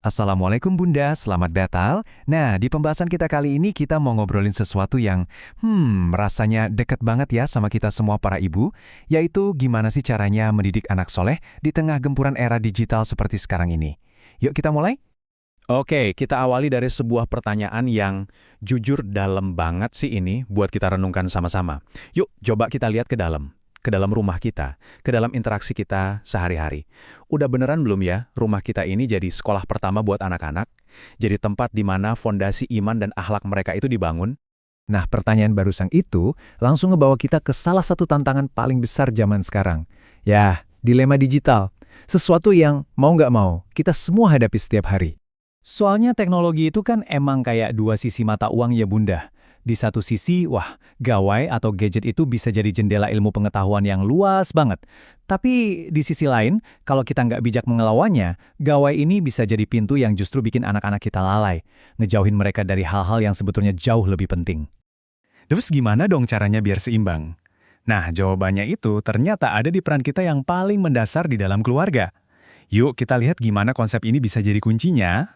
Assalamualaikum Bunda, selamat datang. Nah, di pembahasan kita kali ini kita mau ngobrolin sesuatu yang, rasanya deket banget ya sama kita semua para ibu, yaitu gimana sih caranya mendidik anak soleh di tengah gempuran era digital seperti sekarang ini. Yuk kita mulai? Oke, kita awali dari sebuah pertanyaan yang jujur dalam banget sih ini buat kita renungkan sama-sama. Yuk, coba kita lihat ke dalam rumah kita, ke dalam interaksi kita sehari-hari. Udah beneran belum ya, rumah kita ini jadi sekolah pertama buat anak-anak? Jadi tempat di mana fondasi iman dan akhlak mereka itu dibangun? Nah, pertanyaan barusan itu langsung ngebawa kita ke salah satu tantangan paling besar zaman sekarang. Ya, dilema digital. Sesuatu yang mau nggak mau, kita semua hadapi setiap hari. Soalnya teknologi itu kan emang kayak dua sisi mata uang ya Bunda. Di satu sisi, wah, gawai atau gadget itu bisa jadi jendela ilmu pengetahuan yang luas banget. Tapi di sisi lain, kalau kita nggak bijak mengelawanya, gawai ini bisa jadi pintu yang justru bikin anak-anak kita lalai, ngejauhin mereka dari hal-hal yang sebetulnya jauh lebih penting. Terus gimana dong caranya biar seimbang? Nah, jawabannya itu ternyata ada di peran kita yang paling mendasar di dalam keluarga. Yuk kita lihat gimana konsep ini bisa jadi kuncinya.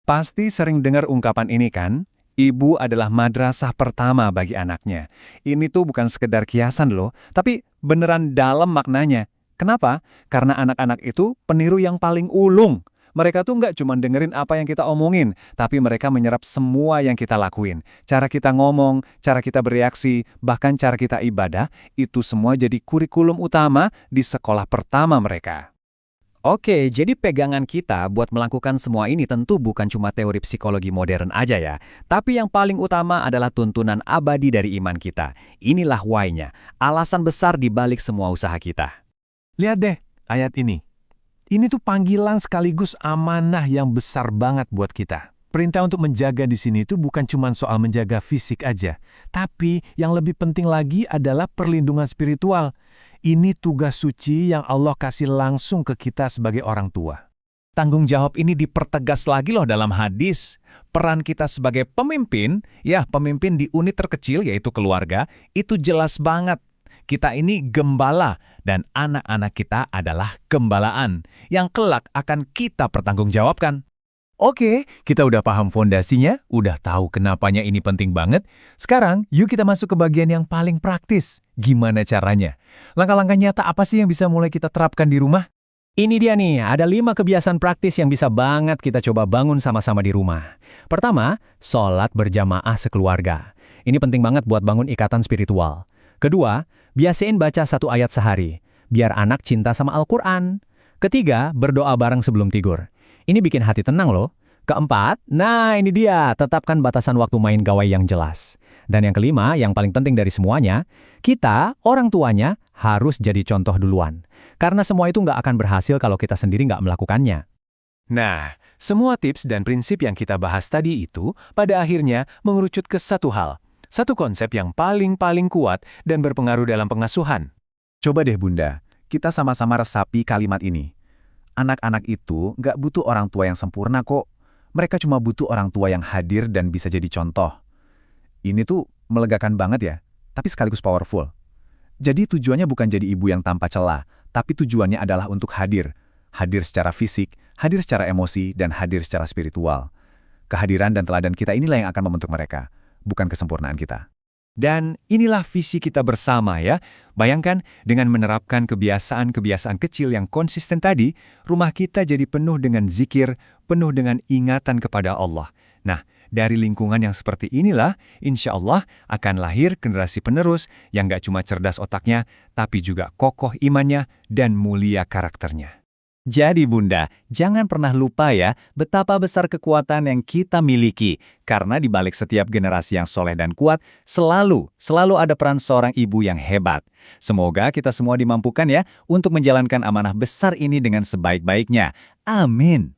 Pasti sering dengar ungkapan ini kan? Ibu adalah madrasah pertama bagi anaknya. Ini tuh bukan sekedar kiasan loh, tapi beneran dalam maknanya. Kenapa? Karena anak-anak itu peniru yang paling ulung. Mereka tuh nggak cuma dengerin apa yang kita omongin, tapi mereka menyerap semua yang kita lakuin. Cara kita ngomong, cara kita bereaksi, bahkan cara kita ibadah, itu semua jadi kurikulum utama di sekolah pertama mereka. Oke, jadi pegangan kita buat melakukan semua ini tentu bukan cuma teori psikologi modern aja ya. Tapi yang paling utama adalah tuntunan abadi dari iman kita. Inilah why-nya, alasan besar di balik semua usaha kita. Lihat deh ayat ini. Ini tuh panggilan sekaligus amanah yang besar banget buat kita. Perintah untuk menjaga di sini itu bukan cuma soal menjaga fisik aja, tapi yang lebih penting lagi adalah perlindungan spiritual. Ini tugas suci yang Allah kasih langsung ke kita sebagai orang tua. Tanggung jawab ini dipertegas lagi loh dalam hadis. Peran kita sebagai pemimpin, ya pemimpin di unit terkecil yaitu keluarga, itu jelas banget. Kita ini gembala dan anak-anak kita adalah gembalaan yang kelak akan kita pertanggungjawabkan. Oke, kita udah paham fondasinya, udah tahu kenapanya ini penting banget. Sekarang, yuk kita masuk ke bagian yang paling praktis. Gimana caranya? Langkah-langkah nyata apa sih yang bisa mulai kita terapkan di rumah? Ini dia nih, ada 5 kebiasaan praktis yang bisa banget kita coba bangun sama-sama di rumah. Pertama, sholat berjamaah sekeluarga. Ini penting banget buat bangun ikatan spiritual. Kedua, biasain baca 1 ayat sehari, biar anak cinta sama Al-Quran. Ketiga, berdoa bareng sebelum tidur. Ini bikin hati tenang loh. Keempat, nah ini dia, tetapkan batasan waktu main gawai yang jelas. Dan yang kelima, yang paling penting dari semuanya, kita, orang tuanya, harus jadi contoh duluan. Karena semua itu nggak akan berhasil kalau kita sendiri nggak melakukannya. Nah, semua tips dan prinsip yang kita bahas tadi itu pada akhirnya mengerucut ke satu hal. Satu konsep yang paling kuat dan berpengaruh dalam pengasuhan. Coba deh Bunda, kita sama-sama resapi kalimat ini. Anak-anak itu nggak butuh orang tua yang sempurna kok. Mereka cuma butuh orang tua yang hadir dan bisa jadi contoh. Ini tuh melegakan banget ya, tapi sekaligus powerful. Jadi tujuannya bukan jadi ibu yang tanpa celah, tapi tujuannya adalah untuk hadir. Hadir secara fisik, hadir secara emosi, dan hadir secara spiritual. Kehadiran dan teladan kita inilah yang akan membentuk mereka, bukan kesempurnaan kita. Dan inilah visi kita bersama ya. Bayangkan dengan menerapkan kebiasaan-kebiasaan kecil yang konsisten tadi, rumah kita jadi penuh dengan zikir, penuh dengan ingatan kepada Allah. Nah, dari lingkungan yang seperti inilah, insya Allah akan lahir generasi penerus yang gak cuma cerdas otaknya, tapi juga kokoh imannya dan mulia karakternya. Jadi Bunda, jangan pernah lupa ya betapa besar kekuatan yang kita miliki. Karena di balik setiap generasi yang soleh dan kuat, selalu ada peran seorang ibu yang hebat. Semoga kita semua dimampukan ya untuk menjalankan amanah besar ini dengan sebaik-baiknya. Amin.